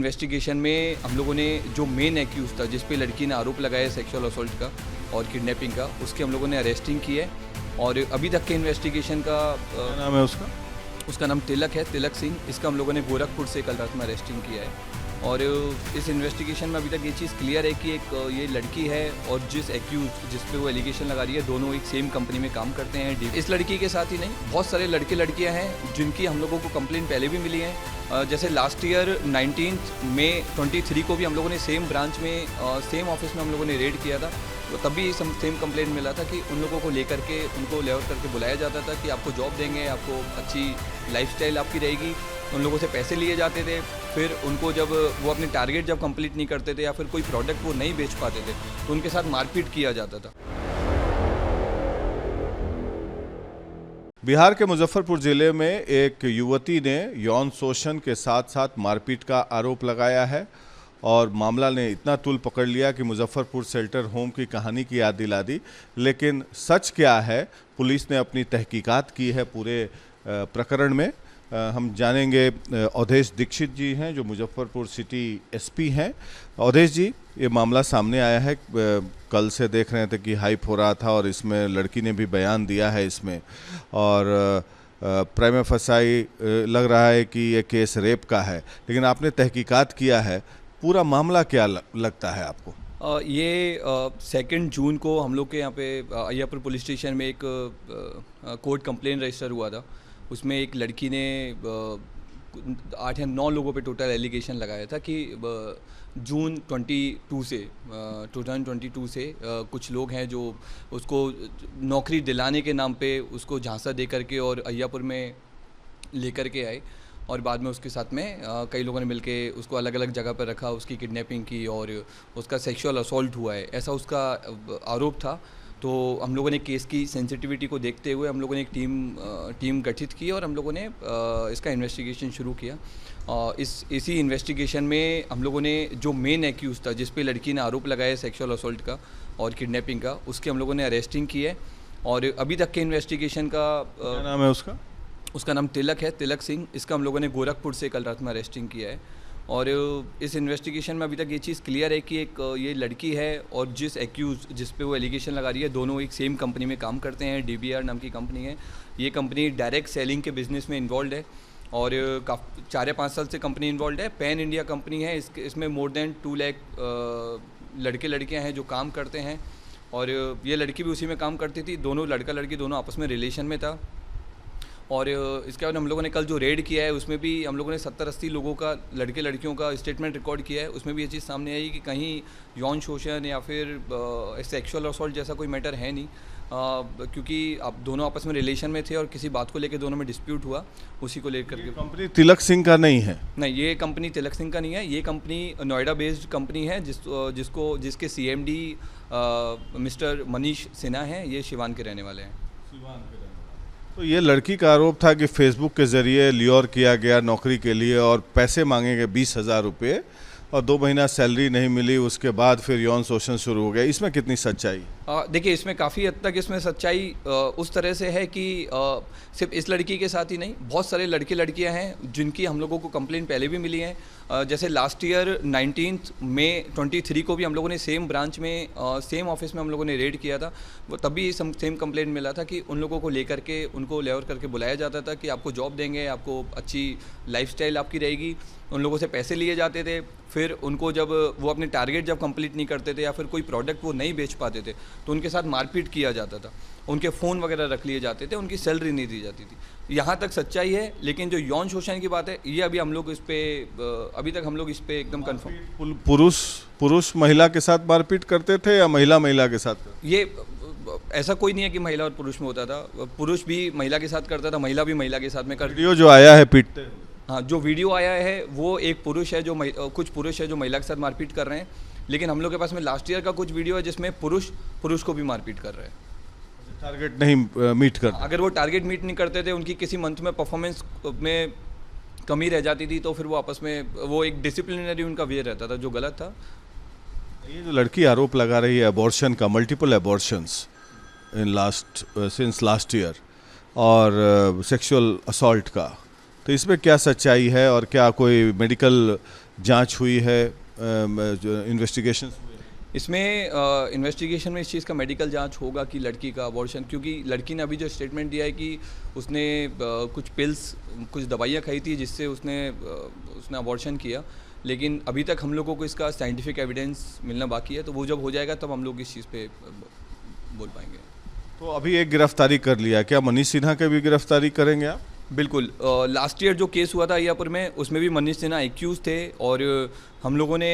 Investigation में हम लोगों ने जो मेन एक्यूज था, जिस पे लड़की ने आरोप लगाया सेक्सुअल असॉल्ट का और किडनैपिंग का, उसके हम लोगों ने अरेस्टिंग की है। और अभी तक के इन्वेस्टिगेशन का क्या नाम है उसका? उसका नाम तिलक है, तिलक सिंह। इसका हम लोगों ने गोरखपुर से कल रात में अरेस्टिंग किया है। और इस इन्वेस्टिगेशन में अभी तक ये चीज़ क्लियर है कि एक ये लड़की है और जिस एक्यूज जिस पे वो एलिगेशन लगा रही है, दोनों एक सेम कंपनी में काम करते हैं। इस लड़की के साथ ही नहीं, बहुत सारे लड़के लड़कियां हैं जिनकी हम लोगों को कंप्लेंट पहले भी मिली है। जैसे लास्ट ईयर 19 मई 23 को भी हम लोगों ने सेम ब्रांच में सेम ऑफिस में हम लोगों ने रेड किया था। तो तब भी सेम कंप्लेंट मिला था कि उन लोगों को लेकर के उनको लेआउट करके बुलाया जाता था कि आपको जॉब देंगे, आपको अच्छी लाइफस्टाइल आपकी रहेगी। उन लोगों से पैसे लिए जाते थे, फिर उनको जब वो अपने टारगेट जब कंप्लीट नहीं करते थे या फिर कोई प्रोडक्ट वो नहीं बेच पाते थे तो उनके साथ मारपीट किया जाता था। बिहार के मुजफ्फरपुर जिले में एक युवती ने यौन शोषण के साथ साथ मारपीट का आरोप लगाया है और मामला ने इतना तूल पकड़ लिया कि मुजफ्फरपुर शेल्टर होम की कहानी की याद दिला दी। लेकिन सच क्या है, पुलिस ने अपनी तहकीकात की है पूरे प्रकरण में। हम जानेंगे, अवधेश दीक्षित जी हैं जो मुजफ्फरपुर सिटी एसपी हैं। अवधेश जी, ये मामला सामने आया है, कल से देख रहे थे कि हाइप हो रहा था और इसमें लड़की ने भी बयान दिया है इसमें, और प्राइमा फसाई लग रहा है कि ये केस रेप का है, लेकिन आपने तहकीकात किया है, पूरा मामला क्या लगता है आपको? ये 2 जून को हम लोग के यहाँ पे अय्यापुर पुलिस स्टेशन में एक कोर्ट कंप्लेन रजिस्टर हुआ था। उसमें एक लड़की ने 8 या 9 लोगों पे टोटल एलिगेशन लगाया था कि जून 2022 से कुछ लोग हैं जो उसको नौकरी दिलाने के नाम पे उसको झांसा दे करके और अय्यापुर में लेकर के आए और बाद में उसके साथ में कई लोगों ने मिलके उसको अलग अलग जगह पर रखा, उसकी किडनैपिंग की और उसका सेक्सुअल असॉल्ट हुआ है, ऐसा उसका आरोप था। तो हम लोगों ने केस की सेंसिटिविटी को देखते हुए हम लोगों ने एक टीम गठित की और हम लोगों ने इसका इन्वेस्टिगेशन शुरू किया। इसी इन्वेस्टिगेशन में हम लोगों ने जो मेन एक्यूज था, जिस पे लड़की ने आरोप लगाया सेक्सुअल असॉल्ट का और किडनैपिंग का, उसके हम लोगों ने अरेस्टिंग की है। और अभी तक के इन्वेस्टिगेशन का क्या नाम है उसका? उसका नाम तिलक है, तिलक सिंह। इसका हम लोगों ने गोरखपुर से कल रात में अरेस्टिंग किया है। और इस इन्वेस्टिगेशन में अभी तक ये चीज़ क्लियर है कि एक ये लड़की है और जिस एक्यूज जिस पे वो एलिगेशन लगा रही है, दोनों एक सेम कंपनी में काम करते हैं। DBR नाम की कंपनी है। ये कंपनी डायरेक्ट सेलिंग के बिज़नेस में इन्वॉल्व है और 4 या 5 साल से कंपनी इन्वॉल्व है। पैन इंडिया कंपनी है। इसमें मोर देन 2 लाख लड़के लड़कियाँ हैं जो काम करते हैं और ये लड़की भी उसी में काम करती थी। दोनों लड़का लड़की दोनों आपस में रिलेशन में था। और इसके बाद हम लोगों ने कल जो रेड किया है उसमें भी हम लोगों ने 70-80 लोगों का, लड़के लड़कियों का स्टेटमेंट रिकॉर्ड किया है। उसमें भी ये चीज़ सामने आई कि कहीं यौन शोषण या फिर सेक्सुअल असॉल्ट जैसा कोई मैटर है नहीं, क्योंकि आप दोनों आपस में रिलेशन में थे और किसी बात को लेकर दोनों में डिस्प्यूट हुआ, उसी को लेकर के। कंपनी तिलक सिंह का नहीं है? नहीं, ये कंपनी तिलक सिंह का नहीं है। ये कंपनी नोएडा बेस्ड कंपनी है जिसके CMD मिस्टर मनीष सिन्हा हैं। ये सिवान के रहने वाले हैं। तो ये लड़की का आरोप था कि फेसबुक के जरिए लियोर किया गया नौकरी के लिए और पैसे मांगे गए 20,000 रुपये और 2 महीना सैलरी नहीं मिली, उसके बाद फिर यौन शोषण शुरू हो गया। इसमें कितनी सच्चाई? देखिए, इसमें काफ़ी हद तक इसमें सच्चाई उस तरह से है कि सिर्फ इस लड़की के साथ ही नहीं, बहुत सारे लड़के लड़कियां हैं जिनकी हम लोगों को कंप्लेंट पहले भी मिली है। जैसे लास्ट ईयर 19 मई 23 को भी हम लोगों ने सेम ब्रांच में सेम ऑफिस में हम लोगों ने रेड किया था। वो तब भी सेम कंप्लेंट मिला था कि उन लोगों को लेकर के उनको लेआउट करके बुलाया जाता था कि आपको जॉब देंगे, आपको अच्छी लाइफस्टाइल आपकी रहेगी। उन लोगों से पैसे लिए जाते थे, फिर उनको जब वो अपने टारगेट जब कंप्लीट नहीं करते थे या फिर कोई प्रोडक्ट वो नहीं बेच पाते थे तो उनके साथ मारपीट किया जाता था, उनके फ़ोन वगैरह रख लिए जाते थे, उनकी सैलरी नहीं दी जाती थी। यहाँ तक सच्चाई है। लेकिन जो यौन शोषण की बात है, ये अभी हम लोग इस पर अभी तक हम लोग इस पर एकदम कन्फर्म। पुरुष महिला के साथ मारपीट करते थे या महिला महिला के साथ? ये ऐसा कोई नहीं है कि महिला और पुरुष में होता था। पुरुष भी महिला के साथ करता था, महिला भी महिला के साथ में करती। वीडियो जो आया है पीटते? हाँ, जो वीडियो आया है वो एक पुरुष है जो कुछ पुरुष है जो महिला के साथ मारपीट कर रहे हैं। लेकिन हम लोग के पास में लास्ट ईयर का कुछ वीडियो है जिसमें पुरुष को भी मारपीट कर रहे हैं। टारगेट नहीं मीट करते? अगर वो टारगेट मीट नहीं करते थे, उनकी किसी मंथ में परफॉर्मेंस में कमी रह जाती थी, तो फिर वो आपस में वो एक डिसिप्लिनरी उनका वे रहता था जो गलत था। ये जो लड़की आरोप लगा रही है अबॉर्शन का, multiple abortions since last year और सेक्सुअल असॉल्ट का, तो इसमें क्या सच्चाई है और क्या कोई मेडिकल जांच हुई है, जो इन्वेस्टिगेशन हुए हैं? इसमें इन्वेस्टिगेशन में इस चीज़ का मेडिकल जांच होगा कि लड़की का अबॉर्शन, क्योंकि लड़की ने अभी जो स्टेटमेंट दिया है कि उसने कुछ पिल्स, कुछ दवाइयाँ खाई थी जिससे उसने अबॉर्शन किया, लेकिन अभी तक हम लोगों को इसका साइंटिफिक एविडेंस मिलना बाकी है। तो वो जब हो जाएगा तब हम लोग इस चीज़ पे बोल पाएंगे। तो अभी एक गिरफ्तारी कर लिया, क्या मनीष सिन्हा के भी गिरफ्तारी करेंगे आप? बिल्कुल। लास्ट ईयर जो केस हुआ था अय्यापुर में, उसमें भी मनीष सिन्हा एक्यूज थे और हम लोगों ने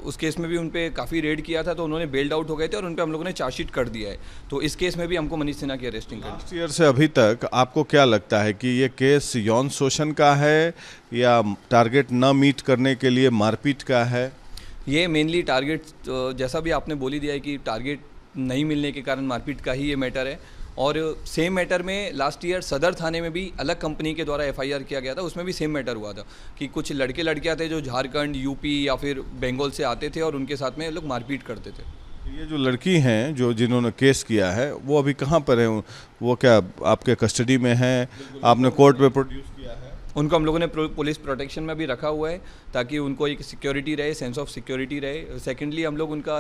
उस केस में भी उन पे काफ़ी रेड किया था, तो उन्होंने बेल्ड आउट हो गए थे और उन पे हम लोगों ने चार्जशीट कर दिया है। तो इस केस में भी हमको मनीष सिन्हा की अरेस्टिंग कर लास्ट ईयर से अभी तक आपको क्या लगता है कि ये केस यौन शोषण का है या टारगेट न मीट करने के लिए मारपीट का है? ये मेनली टारगेट, जैसा भी आपने बोल ही दिया है कि टारगेट नहीं मिलने के कारण मारपीट का ही ये मैटर है। और सेम मैटर में लास्ट ईयर सदर थाने में भी अलग कंपनी के द्वारा एफआईआर किया गया था, उसमें भी सेम मैटर हुआ था कि कुछ लड़के लड़कियां थे जो झारखंड, यूपी या फिर बंगाल से आते थे और उनके साथ में लोग मारपीट करते थे। ये जो लड़की हैं जो जिन्होंने केस किया है वो अभी कहाँ पर हैं? वो क्या आपके कस्टडी में हैं? आपने कोर्ट में प्रोड्यूस किया है? उनको हम लोगों ने पुलिस प्रोटेक्शन में भी रखा हुआ है ताकि उनको एक सिक्योरिटी रहे, सेंस ऑफ सिक्योरिटी रहे। सेकेंडली हम लोग उनका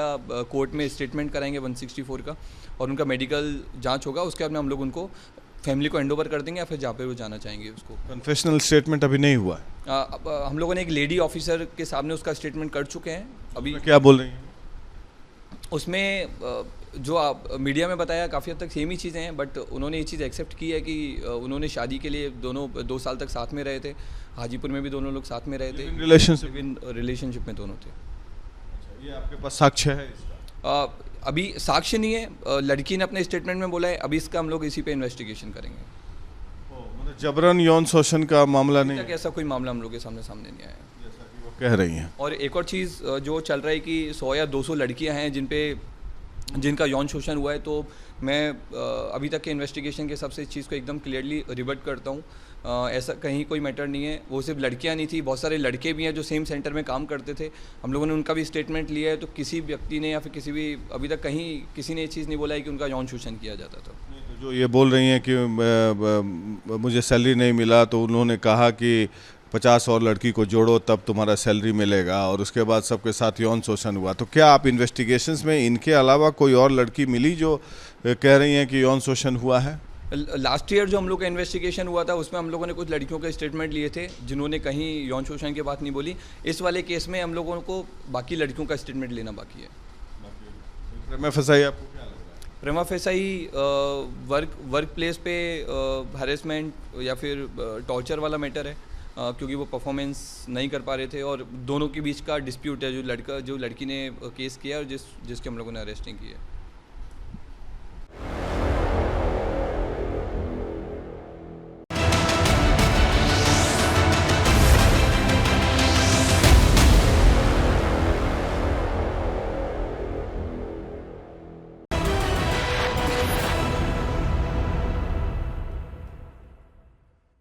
कोर्ट में स्टेटमेंट कराएंगे 164 का, और उनका मेडिकल जांच होगा। उसके बाद में हम लोग उनको फैमिली को हैंडओवर कर देंगे या फिर जहाँ पे वो जाना चाहेंगे उसको। कन्फेशनल स्टेटमेंट अभी नहीं हुआ है? हम लोगों ने एक लेडी ऑफिसर के सामने उसका स्टेटमेंट कर चुके हैं अभी। क्या बोल रही हैं? उसमें जो आप मीडिया में बताया काफ़ी हद तक सेम ही चीज़ें हैं, बट उन्होंने ये चीज़ एक्सेप्ट की है कि उन्होंने शादी के लिए दोनों 2 साल तक साथ में रहे थे। हाजीपुर में भी दोनों लोग साथ में रहे थे, रिलेशनशिप में दोनों थे। ये आपके पास साक्ष्य है इसका? अभी साक्ष्य नहीं है, लड़की ने अपने स्टेटमेंट में बोला है। अभी इसका हम लोग इसी पे इन्वेस्टिगेशन करेंगे। मतलब जबरन यौन शोषण का मामला नहीं? तक ऐसा कोई मामला हम लोग के सामने नहीं आया है, जैसा कि वो कह रही हैं। और एक और चीज़ जो चल रहा है कि 100 या 200 लड़कियां हैं जिनका यौन शोषण हुआ है। तो मैं अभी तक के इन्वेस्टिगेशन के हिसाब से इस चीज़ को एकदम क्लियरली रिवर्ट करता हूँ। ऐसा कहीं कोई मैटर नहीं है। वो सिर्फ लड़कियां नहीं थी, बहुत सारे लड़के भी हैं जो सेम सेंटर में काम करते थे। हम लोगों ने उनका भी स्टेटमेंट लिया है। तो किसी व्यक्ति ने या फिर अभी तक कहीं किसी ने ये चीज़ नहीं बोला है कि उनका यौन शोषण किया जाता था। तो जो ये बोल रही हैं कि मुझे सैलरी नहीं मिला, तो उन्होंने कहा कि 50 और लड़की को जोड़ो तब तुम्हारा सैलरी मिलेगा, और उसके बाद सबके साथ यौन शोषण हुआ। तो क्या आप इन्वेस्टिगेशंस में इनके अलावा कोई और लड़की मिली जो कह रही हैं कि यौन शोषण हुआ है? लास्ट ईयर जो हम लोग का इन्वेस्टिगेशन हुआ था उसमें हम लोगों ने कुछ लड़कियों के स्टेटमेंट लिए थे जिन्होंने कहीं यौन शोषण की बात नहीं बोली। इस वाले केस में हम लोगों को बाकी लड़कियों का स्टेटमेंट लेना बाकी है। प्रेमा फेसाई आपको क्या लग रहा है? प्रेमा फेसाई वर्क प्लेस पे हैरेसमेंट या फिर टॉर्चर वाला मैटर है, क्योंकि वो परफॉर्मेंस नहीं कर पा रहे थे और दोनों के बीच का डिस्प्यूट है। जो लड़की ने केस किया और जिसके हम लोगों ने अरेस्टिंग की है।